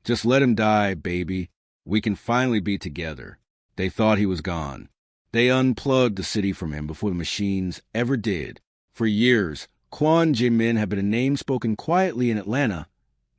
Just let him die, baby. We can finally be together. They thought he was gone. They unplugged the city from him before the machines ever did. For years, Kwon Jae-min had been a name spoken quietly in Atlanta,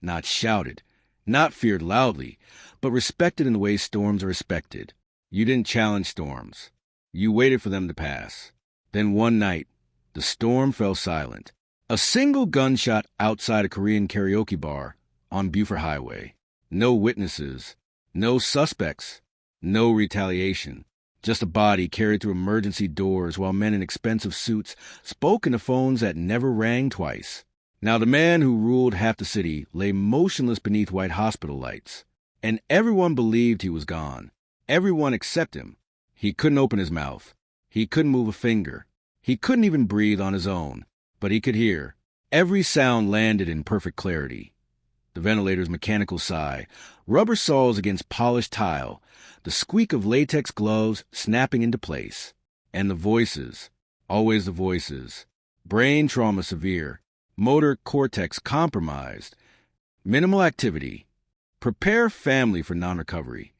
not shouted, not feared loudly, but respected in the way storms are respected. You didn't challenge storms. You waited for them to pass. Then one night, the storm fell silent. A single gunshot outside a Korean karaoke bar on Buford Highway. No witnesses, no suspects, no retaliation. Just a body carried through emergency doors while men in expensive suits spoke into phones that never rang twice. Now the man who ruled half the city lay motionless beneath white hospital lights, and everyone believed he was gone. Everyone except him. He couldn't open his mouth. He couldn't move a finger. He couldn't even breathe on his own. But he could hear. Every sound landed in perfect clarity. The ventilator's mechanical sigh, rubber saws against polished tile, the squeak of latex gloves snapping into place. And the voices, always the voices. Brain trauma severe, motor cortex compromised, minimal activity. Prepare family for non-recovery.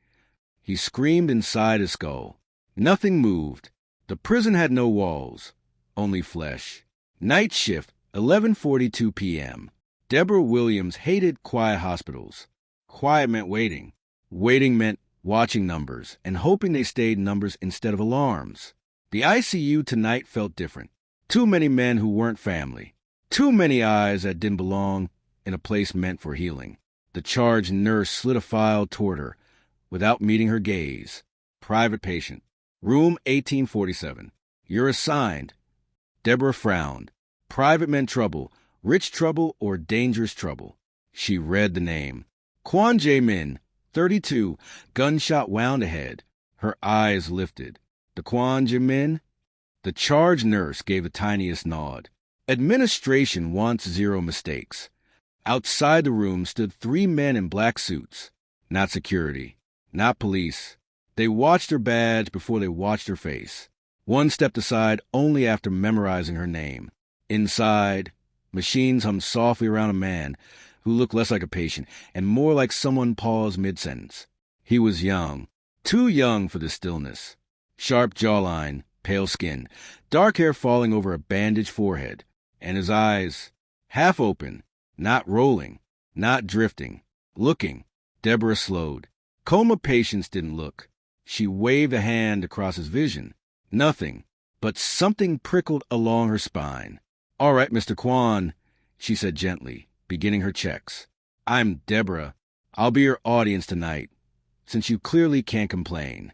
He screamed inside his skull. Nothing moved. The prison had no walls, only flesh. Night shift, 11:42 p.m. Deborah Williams hated quiet hospitals. Quiet meant waiting. Waiting meant watching numbers and hoping they stayed numbers instead of alarms. The ICU tonight felt different. Too many men who weren't family. Too many eyes that didn't belong in a place meant for healing. The charge nurse slid a file toward her without meeting her gaze. Private patient. Room 1847. You're assigned. Deborah frowned. Private meant trouble, rich trouble, or dangerous trouble. She read the name. Kwon Jae-min, 32, gunshot wound ahead. Her eyes lifted. The Kwon Jae-min? The charge nurse gave the tiniest nod. Administration wants zero mistakes. Outside the room stood 3 men in black suits. Not security. Not police. They watched her badge before they watched her face. One stepped aside only after memorizing her name. Inside, machines hummed softly around a man who looked less like a patient and more like someone paused mid-sentence. He was young, too young for the stillness. Sharp jawline, pale skin, dark hair falling over a bandaged forehead, and his eyes, half open, not rolling, not drifting, looking. Deborah slowed. Coma patients didn't look. She waved a hand across his vision. Nothing, but something prickled along her spine. "All right, Mr. Kwon," she said gently, beginning her checks. "I'm Deborah. I'll be your audience tonight, since you clearly can't complain."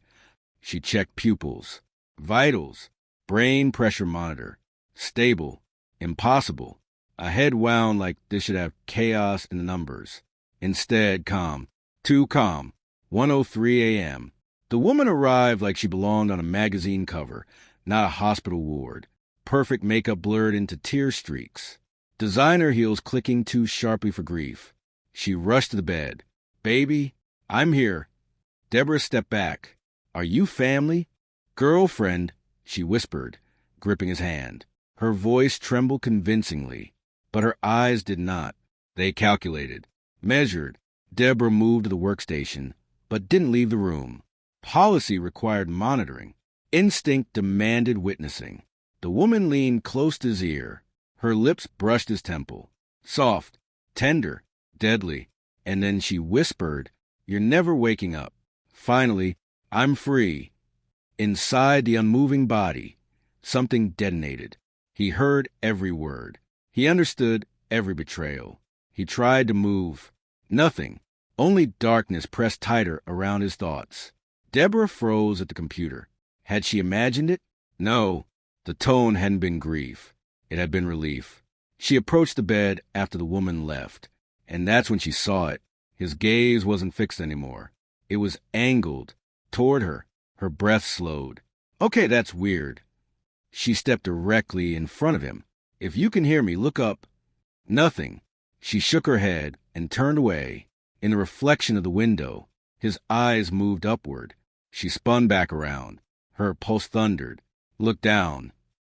She checked pupils, vitals, brain pressure monitor. Stable. Impossible. A head wound like this should have chaos in the numbers. Instead, calm. Too calm. 1:03 a.m. The woman arrived like she belonged on a magazine cover, not a hospital ward. Perfect makeup blurred into tear streaks. Designer heels clicking too sharply for grief. She rushed to the bed. "Baby, I'm here." Deborah stepped back. "Are you family?" "Girlfriend," she whispered, gripping his hand. Her voice trembled convincingly, but her eyes did not. They calculated, measured. Deborah moved to the workstation, but didn't leave the room. Policy required monitoring. Instinct demanded witnessing. The woman leaned close to his ear. Her lips brushed his temple. Soft, tender, deadly. And then she whispered, "You're never waking up." Finally, "I'm free." Inside the unmoving body, something detonated. He heard every word. He understood every betrayal. He tried to move. Nothing. Only darkness pressed tighter around his thoughts. Deborah froze at the computer. Had she imagined it? No. The tone hadn't been grief. It had been relief. She approached the bed after the woman left, and that's when she saw it. His gaze wasn't fixed anymore. It was angled toward her. Her breath slowed. "Okay, that's weird." She stepped directly in front of him. "If you can hear me, look up." Nothing. She shook her head and turned away. In the reflection of the window, his eyes moved upward. She spun back around. Her pulse thundered. "Look down."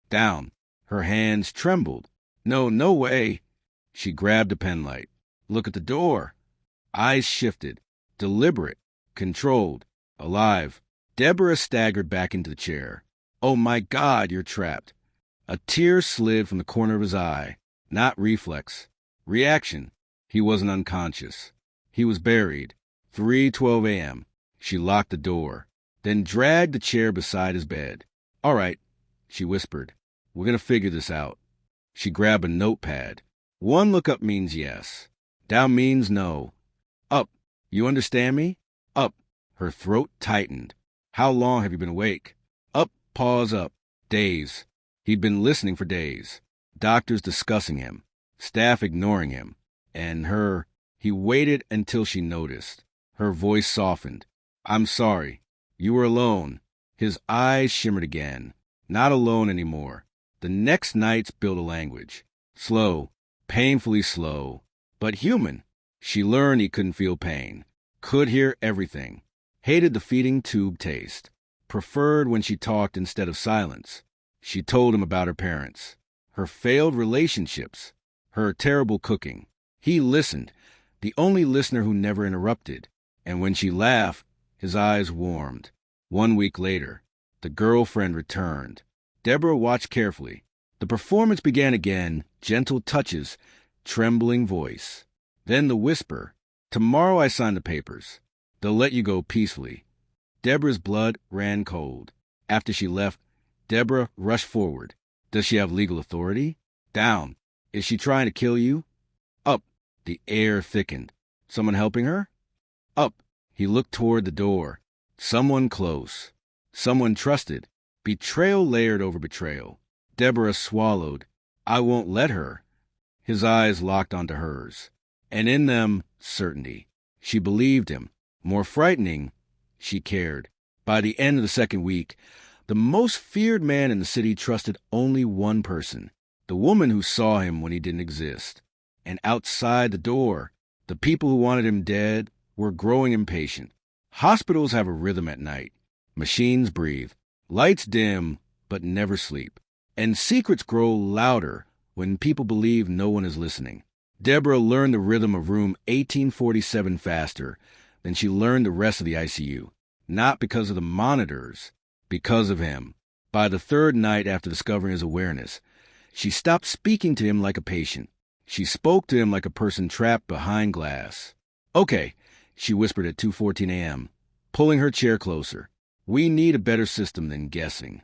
Down. Her hands trembled. "No way." She grabbed a penlight. "Look at the door." Eyes shifted. Deliberate. Controlled. Alive. Deborah staggered back into the chair. Oh my God, you're trapped. A tear slid from the corner of his eye. Not reflex. Reaction. He wasn't unconscious. He was buried. 3:12 a.m. She locked the door, then dragged the chair beside his bed. All right, she whispered. We're going to figure this out. She grabbed a notepad. One lookup means yes. Down means no. Up. You understand me? Up. Her throat tightened. How long have you been awake? Up. Pause up. Days. He'd been listening for days. Doctors discussing him. Staff ignoring him. And her. He waited until she noticed. Her voice softened. I'm sorry. You were alone. His eyes shimmered again. Not alone anymore. The next nights built a language. Slow. Painfully slow. But human. She learned he couldn't feel pain. Could hear everything. Hated the feeding tube taste. Preferred when she talked instead of silence. She told him about her parents. Her failed relationships. Her terrible cooking. He listened. The only listener who never interrupted. And when she laughed, his eyes warmed. 1 week later, the girlfriend returned. Deborah watched carefully. The performance began again, gentle touches, trembling voice. Then the whisper, tomorrow I sign the papers. They'll let you go peacefully. Deborah's blood ran cold. After she left, Deborah rushed forward. Does she have legal authority? Down. Is she trying to kill you? Up. The air thickened. Someone helping her? Up. He looked toward the door. Someone close. Someone trusted. Betrayal layered over betrayal. Deborah swallowed. I won't let her. His eyes locked onto hers. And in them, certainty. She believed him. More frightening, she cared. By the end of the second week, the most feared man in the city trusted only one person. The woman who saw him when he didn't exist. And outside the door, the people who wanted him dead were growing impatient. Hospitals have a rhythm at night. Machines breathe. Lights dim, but never sleep. And secrets grow louder when people believe no one is listening. Deborah learned the rhythm of room 1847 faster than she learned the rest of the ICU. Not because of the monitors, because of him. By the third night after discovering his awareness, she stopped speaking to him like a patient. She spoke to him like a person trapped behind glass. Okay, she whispered at 2:14 a.m., pulling her chair closer. We need a better system than guessing.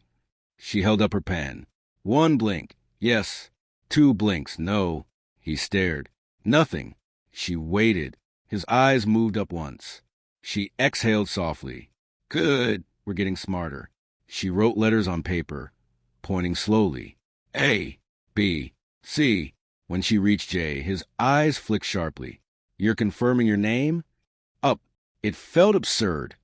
She held up her pen. 1 blink. Yes. 2 blinks. No. He stared. Nothing. She waited. His eyes moved up once. She exhaled softly. Good. We're getting smarter. She wrote letters on paper, pointing slowly. A, B, C. When she reached J, his eyes flicked sharply. You're confirming your name? Up. It felt absurd.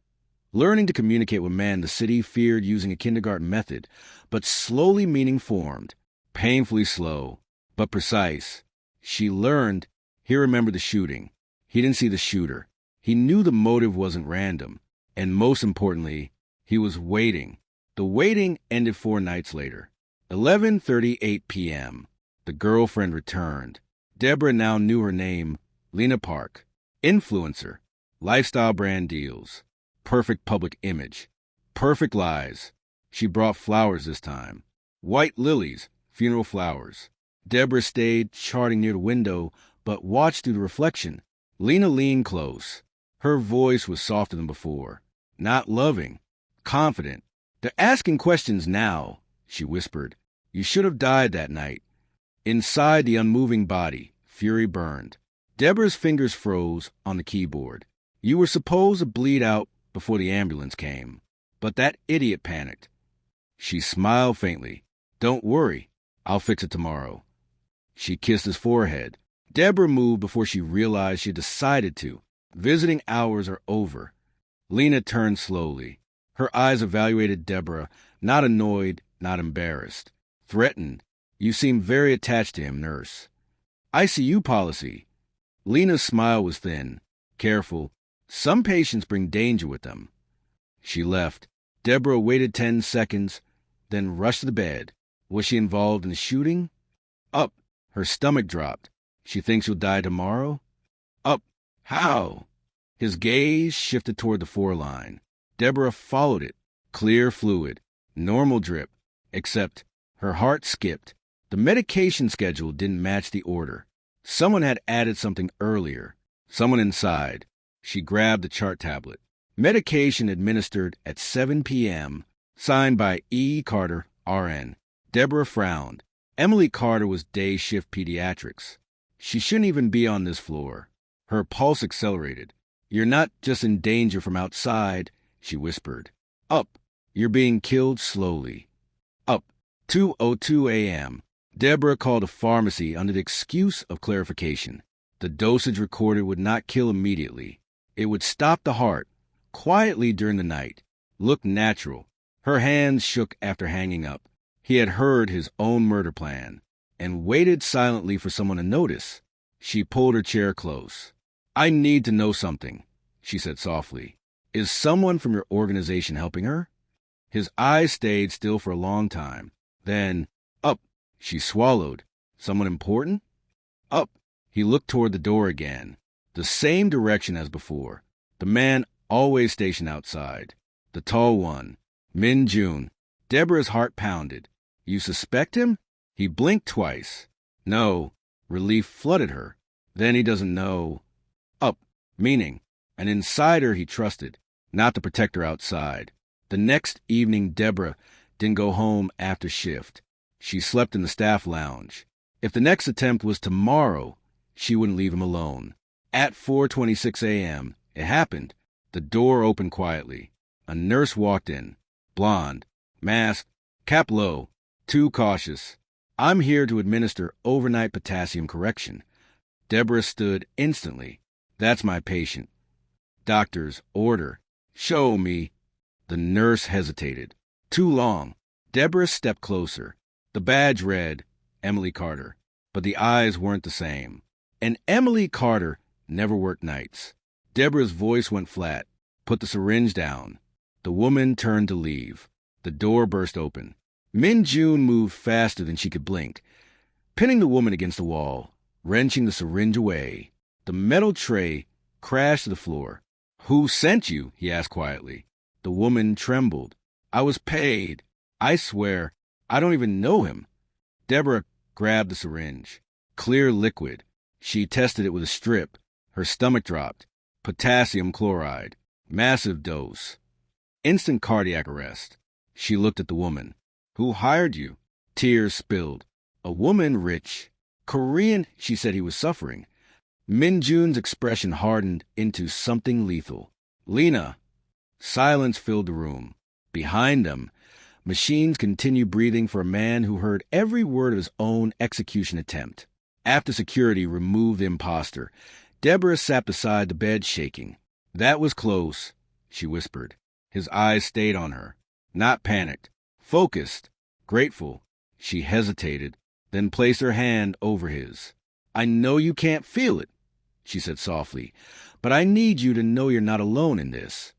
Learning to communicate with man the city feared using a kindergarten method, but slowly meaning formed. Painfully slow, but precise. She learned. He remembered the shooting. He didn't see the shooter. He knew the motive wasn't random. And most importantly, he was waiting. The waiting ended 4 nights later. 11:38 p.m. The girlfriend returned. Deborah now knew her name. Lena Park. Influencer. Lifestyle brand deals. Perfect public image. Perfect lies. She brought flowers this time. White lilies. Funeral flowers. Deborah stayed, charting near the window, but watched through the reflection. Lena leaned close. Her voice was softer than before. Not loving. Confident. They're asking questions now, she whispered. You should have died that night. Inside the unmoving body, fury burned. Deborah's fingers froze on the keyboard. You were supposed to bleed out before the ambulance came. But that idiot panicked. She smiled faintly. Don't worry. I'll fix it tomorrow. She kissed his forehead. Deborah moved before she realized she had decided to. Visiting hours are over. Lena turned slowly. Her eyes evaluated Deborah, not annoyed, not embarrassed. Threatened. You seem very attached to him, nurse. ICU policy. Lena's smile was thin. Careful. Some patients bring danger with them. She left. Deborah waited 10 seconds, then rushed to the bed. Was she involved in the shooting? Up. Her stomach dropped. She thinks she'll die tomorrow? Up. How? His gaze shifted toward the foreline. Deborah followed it. Clear fluid. Normal drip. Except her heart skipped. The medication schedule didn't match the order. Someone had added something earlier. Someone inside. She grabbed the chart tablet. Medication administered at 7 p.m. Signed by E. Carter, RN. Deborah frowned. Emily Carter was day shift pediatrics. She shouldn't even be on this floor. Her pulse accelerated. You're not just in danger from outside, she whispered. Up. You're being killed slowly. Up. 2:02 a.m. Deborah called a pharmacy under the excuse of clarification. The dosage recorded would not kill immediately. It would stop the heart, quietly during the night. Look natural. Her hands shook after hanging up. He had heard his own murder plan and waited silently for someone to notice. She pulled her chair close. I need to know something, she said softly. Is someone from your organization helping her? His eyes stayed still for a long time. Then, up. She swallowed. Someone important? Up. He looked toward the door again. The same direction as before. The man always stationed outside. The tall one. Min Jun. Deborah's heart pounded. You suspect him? He blinked twice. No. Relief flooded her. Then he doesn't know. Up. Meaning. An insider he trusted, not the protector outside. The next evening, Deborah didn't go home after shift. She slept in the staff lounge. If the next attempt was tomorrow, she wouldn't leave him alone. At 4:26 a.m., it happened. The door opened quietly. A nurse walked in. Blonde. Masked. Cap low. Too cautious. I'm here to administer overnight potassium correction. Deborah stood instantly. That's my patient. Doctor's order. Show me. The nurse hesitated. Too long. Deborah stepped closer. The badge read, Emily Carter, but the eyes weren't the same. And Emily Carter never worked nights. Deborah's voice went flat. Put the syringe down. The woman turned to leave. The door burst open. Min Jun moved faster than she could blink, pinning the woman against the wall, wrenching the syringe away. The metal tray crashed to the floor. Who sent you? He asked quietly. The woman trembled. I was paid. I swear, I don't even know him. Deborah grabbed the syringe. Clear liquid. She tested it with a strip. Her stomach dropped. Potassium chloride. Massive dose. Instant cardiac arrest. She looked at the woman. Who hired you? Tears spilled. A woman rich. Korean, she said he was suffering. Min Jun's expression hardened into something lethal. Lena. Silence filled the room. Behind them, machines continued breathing for a man who heard every word of his own execution attempt. After security removed the imposter, Deborah sat beside the bed shaking. That was close, she whispered. His eyes stayed on her. Not panicked. Focused. Grateful. She hesitated, then placed her hand over his. I know you can't feel it, she said softly, but I need you to know you're not alone in this.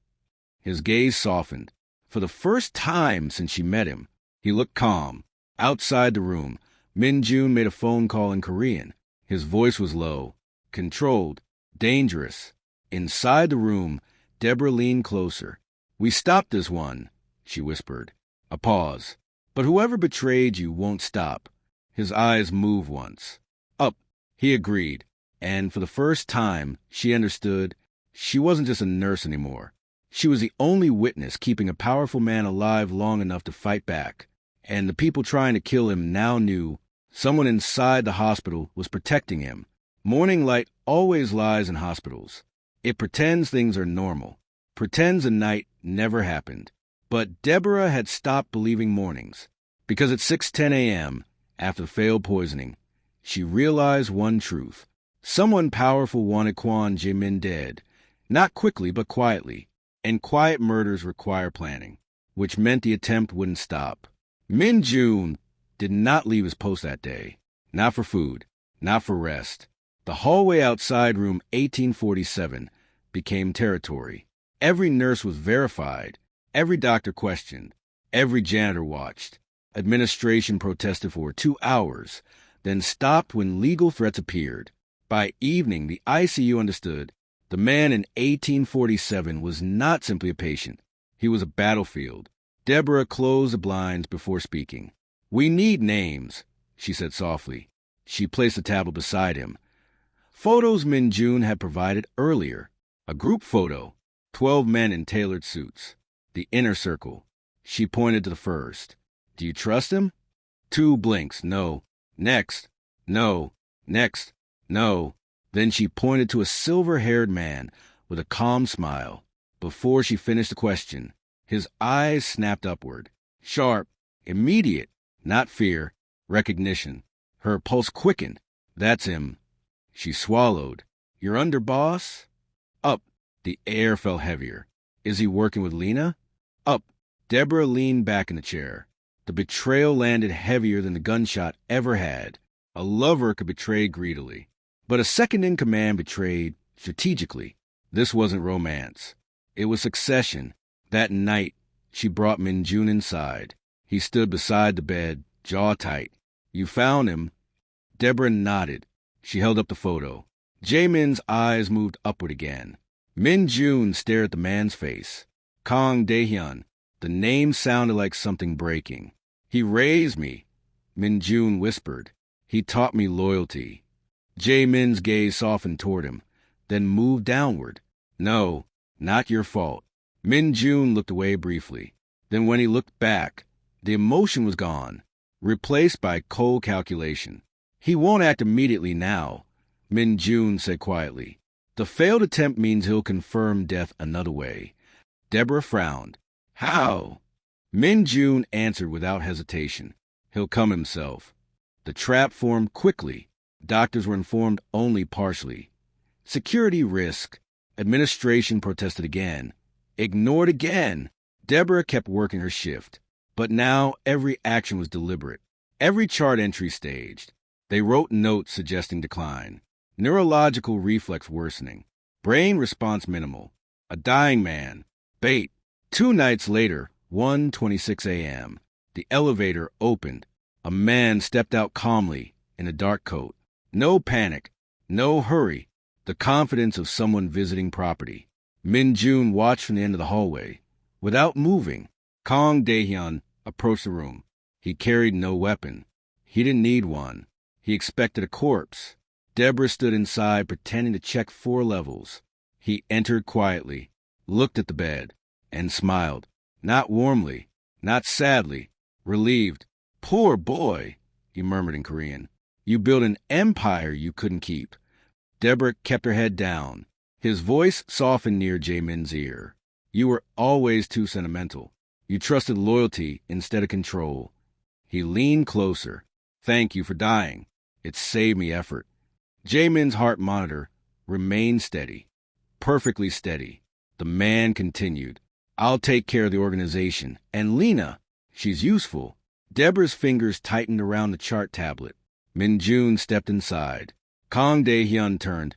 His gaze softened. For the first time since she met him, he looked calm. Outside the room, Min Jun made a phone call in Korean. His voice was low, controlled, dangerous. Inside the room, Deborah leaned closer. We stopped this one, she whispered. A pause. But whoever betrayed you won't stop. His eyes moved once. Up, he agreed. And for the first time, she understood she wasn't just a nurse anymore. She was the only witness keeping a powerful man alive long enough to fight back. And the people trying to kill him now knew someone inside the hospital was protecting him. Morning light always lies in hospitals. It pretends things are normal. Pretends a night never happened. But Deborah had stopped believing mornings. Because at 6:10 a.m., after the failed poisoning, she realized one truth. Someone powerful wanted Kwon Jae-min dead. Not quickly, but quietly. And quiet murders require planning, which meant the attempt wouldn't stop. Min Jun did not leave his post that day. Not for food, not for rest. The hallway outside room 1847 became territory. Every nurse was verified. Every doctor questioned. Every janitor watched. Administration protested for 2 hours, then stopped when legal threats appeared. By evening, the ICU understood The man in 1847 was not simply a patient. He was a battlefield. Deborah closed the blinds before speaking. "We need names," she said softly. She placed a tablet beside him. Photos Min Jun had provided earlier. A group photo. 12 men in tailored suits. The inner circle. She pointed to the first. "Do you trust him?" 2 blinks. "No." "Next." "No." "Next." "No." Then she pointed to a silver-haired man with a calm smile. Before she finished the question, his eyes snapped upward. Sharp, immediate, not fear, recognition. Her pulse quickened. "That's him." She swallowed. "You're under, boss?" Up. The air felt heavier. "Is he working with Lena?" Up. Deborah leaned back in the chair. The betrayal landed heavier than the gunshot ever had. A lover could betray greedily, but a second-in-command betrayed strategically. This wasn't romance. It was succession. That night, she brought Min Jun inside. He stood beside the bed, jaw tight. "You found him?" Deborah nodded. She held up the photo. Jaemin's eyes moved upward again. Min Jun stared at the man's face. Kang Daehyun. The name sounded like something breaking. "He raised me," Min Jun whispered. "He taught me loyalty." Jaemin's gaze softened toward him, then moved downward. "No, not your fault." Min Jun looked away briefly. Then when he looked back, the emotion was gone, replaced by cold calculation. "He won't act immediately now," Min Jun said quietly. "The failed attempt means he'll confirm death another way." Deborah frowned. "How?" Min Jun answered without hesitation. "He'll come himself." The trap formed quickly. Doctors were informed only partially. Security risk. Administration protested again. Ignored again. Deborah kept working her shift. But now every action was deliberate. Every chart entry staged. They wrote notes suggesting decline. Neurological reflex worsening. Brain response minimal. A dying man. Bait. 2 nights later, 1:26 a.m. The elevator opened. A man stepped out calmly in a dark coat. No panic. No hurry. The confidence of someone visiting property. Min Jun watched from the end of the hallway. Without moving, Kang Daehyun approached the room. He carried no weapon. He didn't need one. He expected a corpse. Deborah stood inside, pretending to check 4 levels. He entered quietly, looked at the bed, and smiled. Not warmly, not sadly, relieved. "Poor boy," he murmured in Korean. "You built an empire you couldn't keep." Deborah kept her head down. His voice softened near Jaemin's ear. "You were always too sentimental. You trusted loyalty instead of control." He leaned closer. "Thank you for dying. It saved me effort." Jaemin's heart monitor remained steady. Perfectly steady. The man continued. "I'll take care of the organization. And Lena, she's useful." Deborah's fingers tightened around the chart tablet. Min Jun stepped inside. Kang Daehyun turned,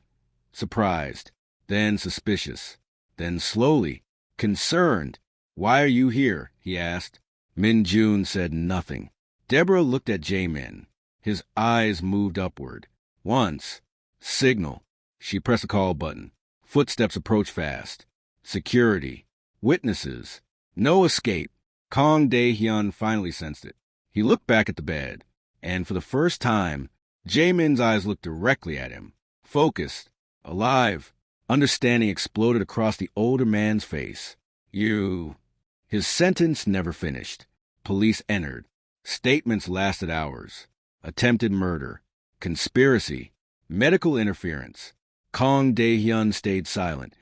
surprised, then suspicious, then slowly, concerned. "Why are you here?" he asked. Min Jun said nothing. Deborah looked at Jaemin. His eyes moved upward. Once. Signal. She pressed a call button. Footsteps approached fast. Security. Witnesses. No escape. Kang Daehyun finally sensed it. He looked back at the bed, and for the first time, Jaemin's eyes looked directly at him. Focused. Alive. Understanding exploded across the older man's face. "You..." His sentence never finished. Police entered. Statements lasted hours. Attempted murder. Conspiracy. Medical interference. Kang Daehyun stayed silent.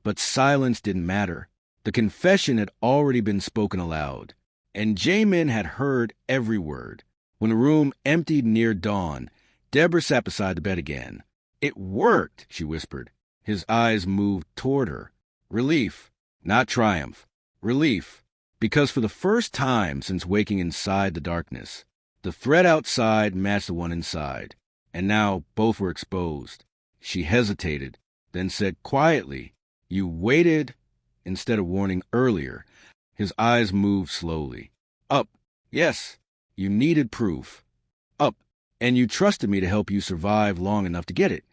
But silence didn't matter. The confession had already been spoken aloud, and Jaemin had heard every word. When the room emptied near dawn, Deborah sat beside the bed again. "It worked," she whispered. His eyes moved toward her. Relief, not triumph. Relief, because for the first time since waking inside the darkness, the threat outside matched the one inside, and now both were exposed. She hesitated, then said quietly, "You waited," instead of warning earlier. His eyes moved slowly. "Up. Yes, you needed proof. Up. And you trusted me to help you survive long enough to get it."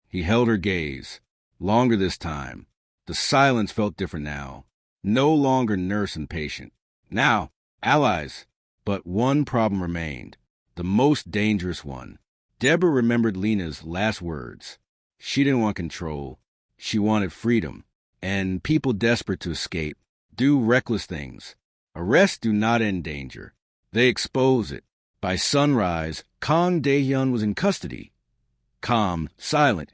He held her gaze. Longer this time. The silence felt different now. No longer nurse and patient. Now, allies. But one problem remained. The most dangerous one. Deborah remembered Lena's last words. She didn't want control. She wanted freedom. And people desperate to escape do reckless things. Arrests do not end danger. They expose it. By sunrise, Kang Dae-hyun was in custody. Calm, silent,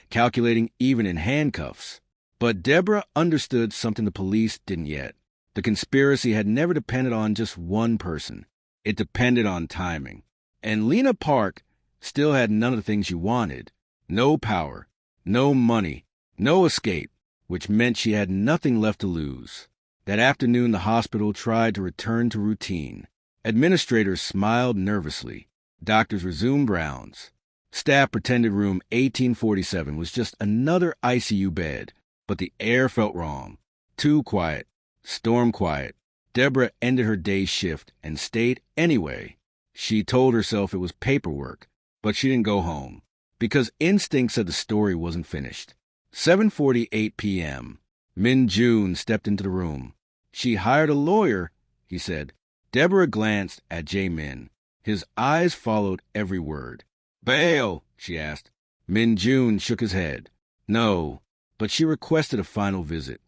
calculating even in handcuffs. But Deborah understood something the police didn't yet. The conspiracy had never depended on just one person. It depended on timing. And Lena Park still had none of the things you wanted. No power, no money, no escape, which meant she had nothing left to lose. That afternoon, the hospital tried to return to routine. Administrators smiled nervously. Doctors resumed rounds. Staff pretended room 1847 was just another ICU bed, but the air felt wrong. Too quiet. Storm quiet. Deborah ended her day's shift and stayed anyway. She told herself it was paperwork, but she didn't go home, because instinct said the story wasn't finished. 7:48 p.m. Min Jun stepped into the room. She hired a lawyer, he said. Deborah glanced at Jae-min. His eyes followed every word. Bail, she asked. Min Jun shook his head. No, but she requested a final visit.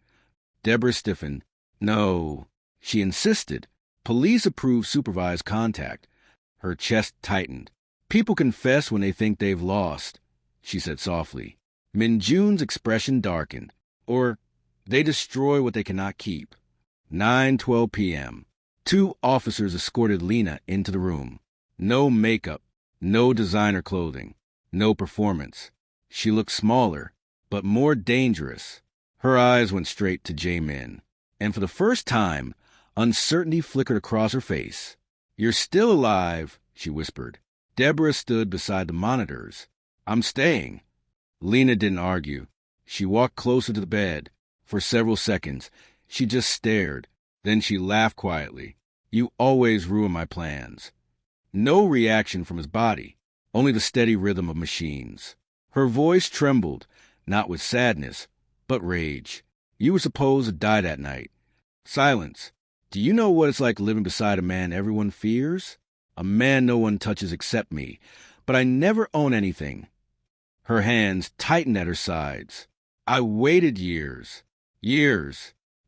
Deborah stiffened. No, she insisted. Police-approved supervised contact. Her chest tightened. People confess when they think they've lost, she said softly. Min Jun's expression darkened. Or they destroy what they cannot keep. 9:12 p.m. 2 officers escorted Lena into the room. No makeup, no designer clothing, no performance. She looked smaller, but more dangerous. Her eyes went straight to Jae-min, and for the first time, uncertainty flickered across her face. You're still alive, she whispered. Deborah stood beside the monitors. I'm staying. Lena didn't argue. She walked closer to the bed. For several seconds, she just stared. Then she laughed quietly. You always ruin my plans. No reaction from his body, only the steady rhythm of machines. Her voice trembled, not with sadness, but rage. You were supposed to die that night. Silence. Do you know what it's like living beside a man everyone fears? A man no one touches except me, but I never own anything. Her hands tightened at her sides. I waited years,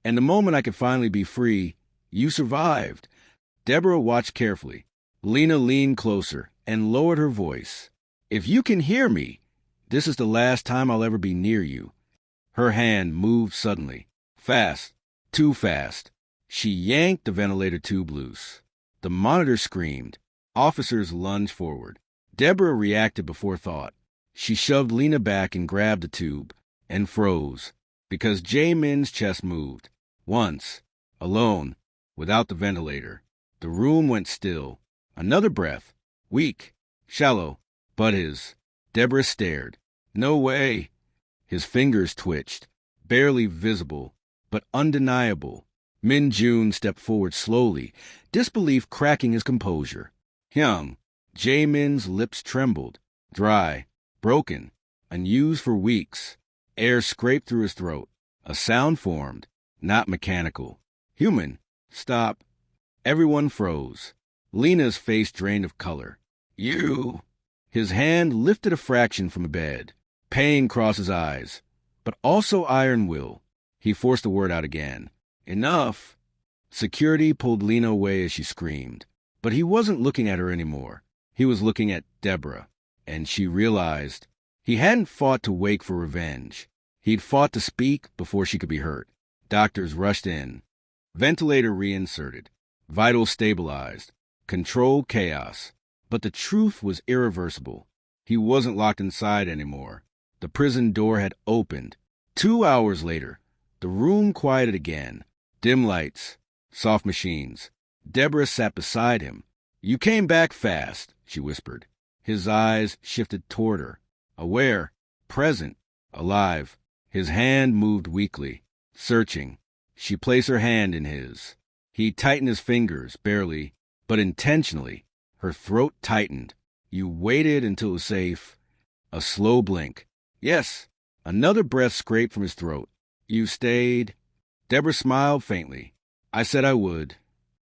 and the moment I could finally be free, you survived. Deborah watched carefully. Lena leaned closer and lowered her voice. If you can hear me, this is the last time I'll ever be near you. Her hand moved suddenly. Fast. Too fast. She yanked the ventilator tube loose. The monitor screamed. Officers lunged forward. Deborah reacted before thought. She shoved Lena back and grabbed the tube, and froze, because Jae-min's chest moved. Once, alone, without the ventilator. The room went still. Another breath. Weak, shallow, but his. Deborah stared. No way. His fingers twitched, barely visible, but undeniable. Min Jun stepped forward slowly, disbelief cracking his composure. Hyung. Jae-min's lips trembled, dry, broken, unused for weeks. Air scraped through his throat. A sound formed, not mechanical. Human. Stop. Everyone froze. Lena's face drained of color. You. His hand lifted a fraction from the bed. Pain crossed his eyes, but also iron will. He forced the word out again. Enough. Security pulled Lena away as she screamed. But he wasn't looking at her anymore. He was looking at Deborah. And she realized he hadn't fought to wake for revenge. He'd fought to speak before she could be hurt. Doctors rushed in. Ventilator reinserted. Vitals stabilized. Controlled chaos. But the truth was irreversible. He wasn't locked inside anymore. The prison door had opened. 2 hours later, the room quieted again. Dim lights. Soft machines. Deborah sat beside him. You came back fast, she whispered. His eyes shifted toward her. Aware. Present. Alive. His hand moved weakly. Searching. She placed her hand in his. He tightened his fingers, barely, but intentionally. Her throat tightened. You waited until it was safe. A slow blink. Yes, Another breath scraped from his throat. You stayed? Deborah smiled faintly. I said I would.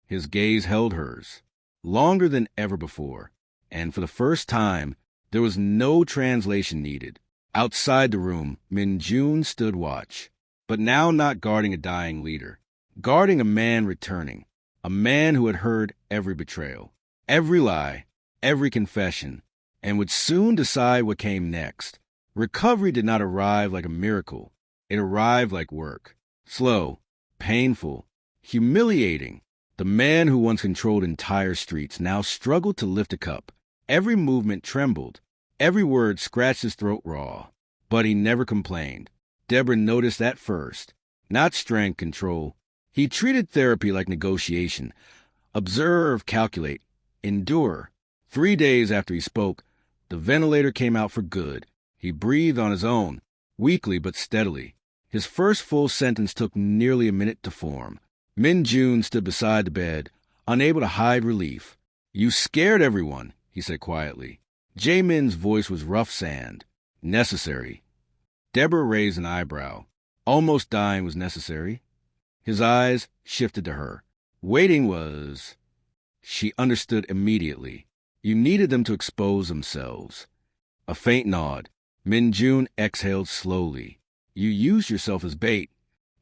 His gaze held hers, longer than ever before, and for the first time, there was no translation needed. Outside the room, Min Jun stood watch, but now not guarding a dying leader, guarding a man returning, a man who had heard every betrayal, every lie, every confession, and would soon decide what came next. Recovery did not arrive like a miracle. It arrived like work. Slow, painful, humiliating. The man who once controlled entire streets now struggled to lift a cup. Every movement trembled. Every word scratched his throat raw. But he never complained. Deborah noticed that first. Not strength, control. He treated therapy like negotiation. Observe, calculate, endure. 3 days after he spoke, the ventilator came out for good. He breathed on his own, weakly but steadily. His first full sentence took nearly a minute to form. Min Jun stood beside the bed, unable to hide relief. You scared everyone, he said quietly. Jae-min's voice was rough sand. Necessary. Deborah raised an eyebrow. Almost dying was necessary. His eyes shifted to her. Waiting was... She understood immediately. You needed them to expose themselves. A faint nod. Min Jun exhaled slowly. You used yourself as bait.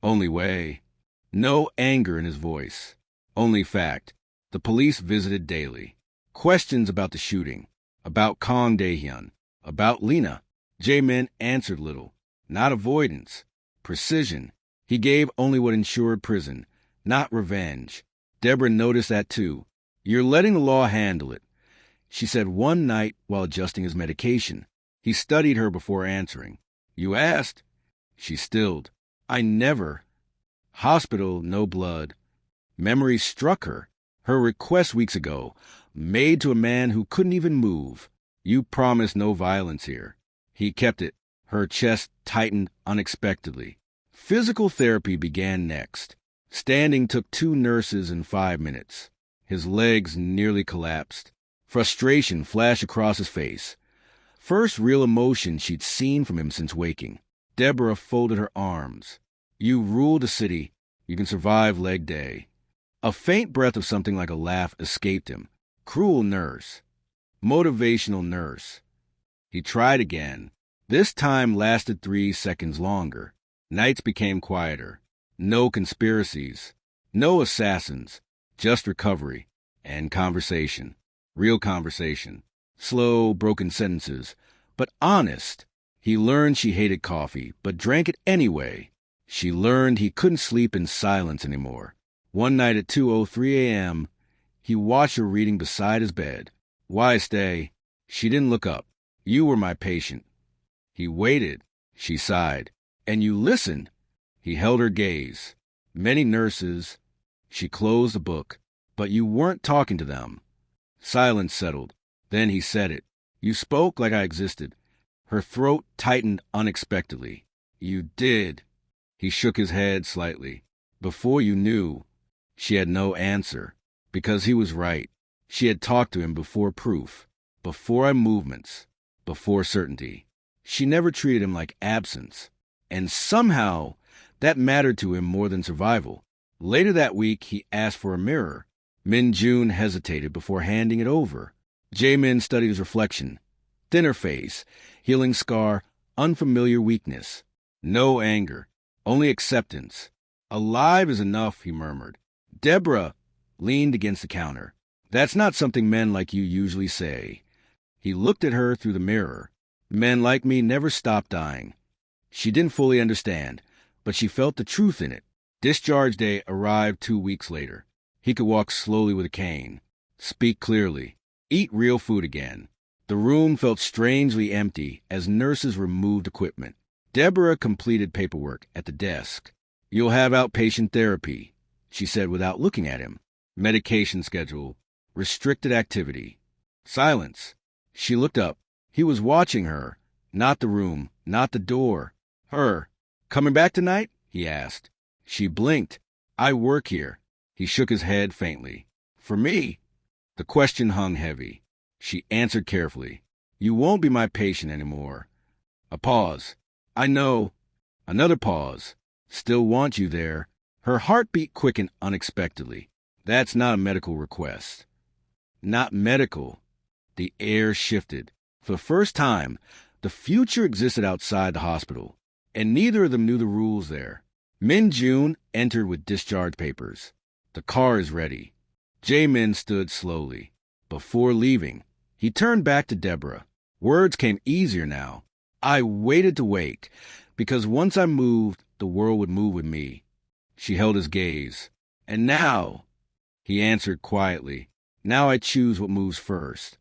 Only way. No anger in his voice. Only fact. The police visited daily. Questions about the shooting. About Kang Dae-hyun. About Lena. Jae-min answered little. Not avoidance. Precision. He gave only what ensured prison. Not revenge. Deborah noticed that too. You're letting the law handle it, she said one night while adjusting his medication. He studied her before answering. You asked. She stilled. I never. Hospital, no blood. Memory struck her. Her request weeks ago, made to a man who couldn't even move. You promised no violence here. He kept it. Her chest tightened unexpectedly. Physical therapy began next. Standing took 2 nurses in 5 minutes. His legs nearly collapsed. Frustration flashed across his face. First real emotion she'd seen from him since waking. Deborah folded her arms. You ruled the city. You can survive leg day. A faint breath of something like a laugh escaped him. Cruel nurse. Motivational nurse. He tried again. This time lasted 3 seconds longer. Nights became quieter. No conspiracies. No assassins. Just recovery. And conversation. Real conversation. Slow, broken sentences. But honest. He learned she hated coffee, but drank it anyway. She learned he couldn't sleep in silence anymore. One night at 2:03 a.m., he watched her reading beside his bed. Why stay? She didn't look up. You were my patient. He waited. She sighed. And you listened. He held her gaze. Many nurses. She closed the book. But you weren't talking to them. Silence settled. Then he said it. You spoke like I existed. Her throat tightened unexpectedly. You did. He shook his head slightly. Before you knew. She had no answer. Because he was right. She had talked to him before proof. Before our movements. Before certainty. She never treated him like absence. And somehow, that mattered to him more than survival. Later that week, he asked for a mirror. Min Jun hesitated before handing it over. Jae-min studied his reflection. Thinner face, healing scar, unfamiliar weakness. No anger, only acceptance. Alive is enough, he murmured. Deborah leaned against the counter. That's not something men like you usually say. He looked at her through the mirror. Men like me never stop dying. She didn't fully understand, but she felt the truth in it. Discharge day arrived 2 weeks later. He could walk slowly with a cane, speak clearly, eat real food again. The room felt strangely empty as nurses removed equipment. Deborah completed paperwork at the desk. You'll have outpatient therapy, she said without looking at him. Medication schedule, restricted activity. Silence. She looked up. He was watching her, not the room, not the door. Her. Coming back tonight? He asked. She blinked. I work here. He shook his head faintly. For me? The question hung heavy. She answered carefully. You won't be my patient anymore. A pause. I know. Another pause. Still want you there. Her heartbeat quickened unexpectedly. That's not a medical request. Not medical. The air shifted. For the first time, the future existed outside the hospital, and neither of them knew the rules there. Min Jun entered with discharge papers. The car is ready. Jae-min stood slowly. Before leaving, he turned back to Deborah. Words came easier now. I waited to wait, because once I moved, the world would move with me. She held his gaze. And now, he answered quietly, now I choose what moves first.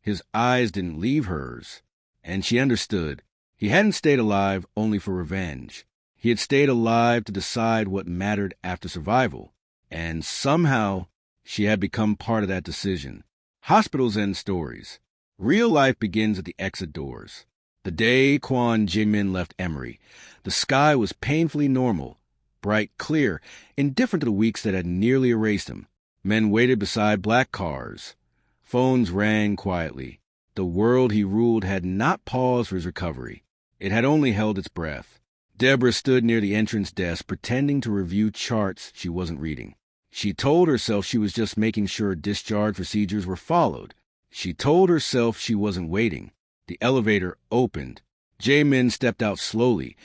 His eyes didn't leave hers, and she understood. He hadn't stayed alive only for revenge. He had stayed alive to decide what mattered after survival, and somehow she had become part of that decision. Hospitals end stories. Real life begins at the exit doors. The day Kwon Jae-min left Emory, the sky was painfully normal, bright, clear, indifferent to the weeks that had nearly erased him. Men waited beside black cars. Phones rang quietly. The world he ruled had not paused for his recovery. It had only held its breath. Deborah stood near the entrance desk, pretending to review charts she wasn't reading. She told herself she was just making sure discharge procedures were followed. She told herself she wasn't waiting. The elevator opened. Jae-min stepped out slowly,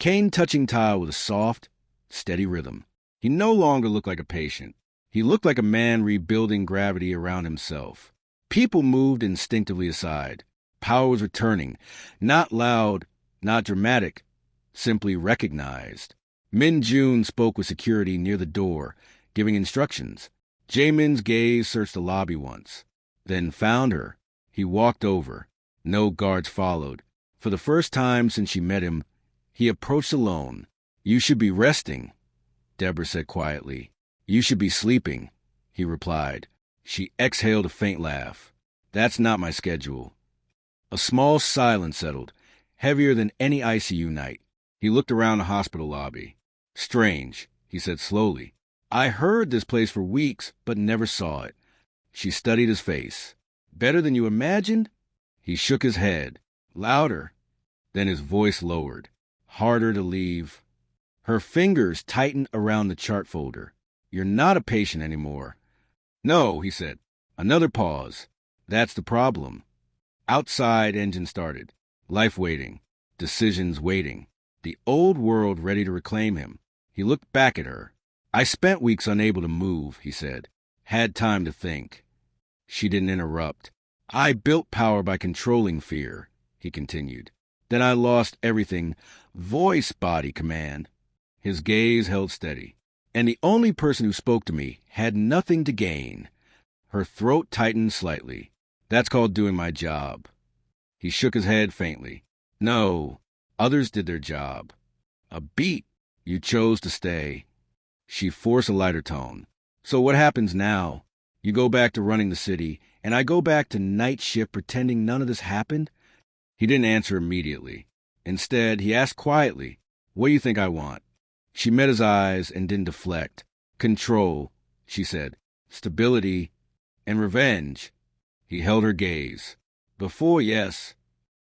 cane touching tile with a soft, steady rhythm. He no longer looked like a patient. He looked like a man rebuilding gravity around himself. People moved instinctively aside. Power was returning, not loud, not dramatic, simply recognized. Min Jun spoke with security near the door, giving instructions. Jae-min's gaze searched the lobby once, then found her. He walked over. No guards followed. For the first time since she met him, he approached alone. You should be resting, Deborah said quietly. You should be sleeping, he replied. She exhaled a faint laugh. That's not my schedule. A small silence settled, heavier than any ICU night. He looked around the hospital lobby. Strange, he said slowly. I heard this place for weeks, but never saw it. She studied his face. Better than you imagined? He shook his head. Louder. Then his voice lowered. Harder to leave. Her fingers tightened around the chart folder. You're not a patient anymore. No, he said. Another pause. That's the problem. Outside, engine started. Life waiting. Decisions waiting. The old world ready to reclaim him. He looked back at her. I spent weeks unable to move, he said. Had time to think. She didn't interrupt. I built power by controlling fear, he continued. Then I lost everything. Voice, body, command. His gaze held steady. And the only person who spoke to me had nothing to gain. Her throat tightened slightly. That's called doing my job. He shook his head faintly. No, others did their job. A beat. You chose to stay. She forced a lighter tone. So what happens now? You go back to running the city, and I go back to night shift pretending none of this happened? He didn't answer immediately. Instead, he asked quietly, what do you think I want? She met his eyes and didn't deflect. Control, she said. Stability and revenge. He held her gaze. Before, yes.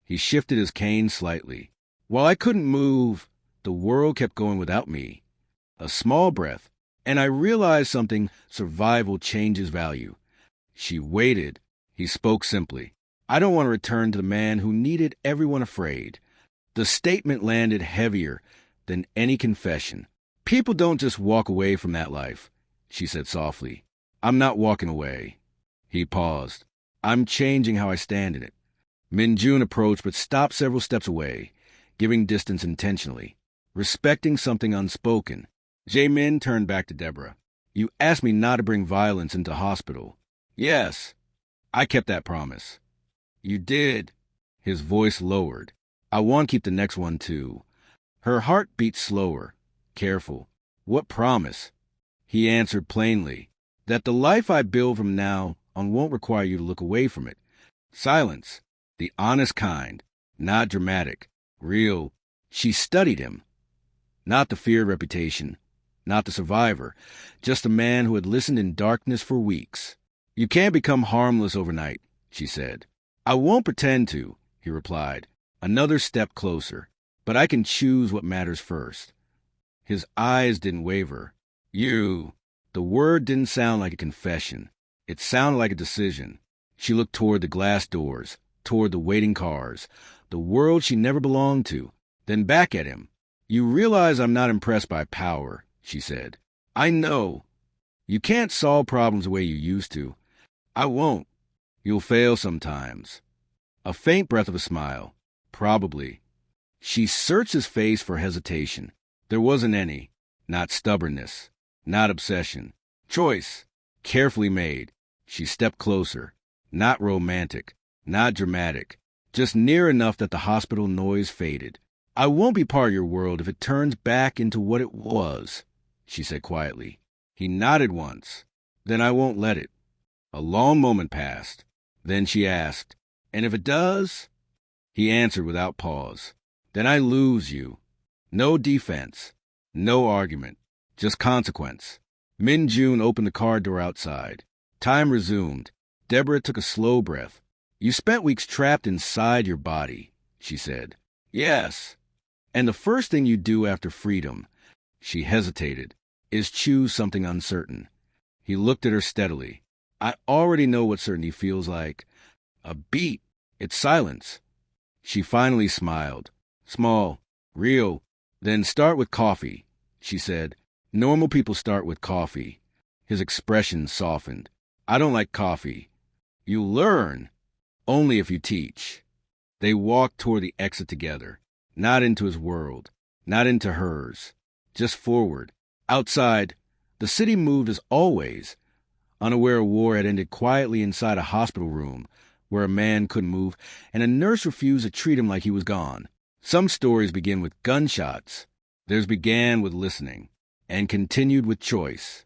He shifted his cane slightly. While I couldn't move, the world kept going without me. A small breath, and I realized something. Survival changes value. She waited. He spoke simply. I don't want to return to the man who needed everyone afraid. The statement landed heavier than any confession. People don't just walk away from that life, she said softly. I'm not walking away. He paused. I'm changing how I stand in it. Min Jun approached but stopped several steps away, giving distance intentionally, respecting something unspoken. Jae-min turned back to Deborah. You asked me not to bring violence into hospital. Yes, I kept that promise. You did. His voice lowered. I want to keep the next one too. Her heart beat slower, careful. What promise? He answered plainly, that the life I build from now on won't require you to look away from it. Silence, the honest kind, not dramatic, real. She studied him. Not the feared reputation, not the survivor, just a man who had listened in darkness for weeks. You can't become harmless overnight, she said. I won't pretend to, he replied. Another step closer. but I can choose what matters first. His eyes didn't waver. You. The word didn't sound like a confession. It sounded like a decision. She looked toward the glass doors, toward the waiting cars, the world she never belonged to, then back at him. You realize I'm not impressed by power, she said. I know. You can't solve problems the way you used to. I won't. You'll fail sometimes. A faint breath of a smile. Probably. She searched his face for hesitation. There wasn't any. Not stubbornness. Not obsession. Choice. Carefully made. She stepped closer. Not romantic. Not dramatic. Just near enough that the hospital noise faded. I won't be part of your world if it turns back into what it was, she said quietly. He nodded once. Then I won't let it. A long moment passed. Then she asked, and if it does? He answered without pause. Then I lose you. No defense. No argument. Just consequence. Min June opened the car door outside. Time resumed. Deborah took a slow breath. You spent weeks trapped inside your body, she said. Yes. And the first thing you do after freedom, she hesitated, is choose something uncertain. He looked at her steadily. I already know what certainty feels like. A beat. It's silence. She finally smiled. Small. Real. Then start with coffee, she said. Normal people start with coffee. His expression softened. I don't like coffee. You learn. Only if you teach. They walked toward the exit together. Not into his world. Not into hers. Just forward. Outside, the city moved as always. Unaware a war had ended quietly inside a hospital room where a man couldn't move and a nurse refused to treat him like he was gone. Some stories begin with gunshots. Theirs began with listening and continued with choice.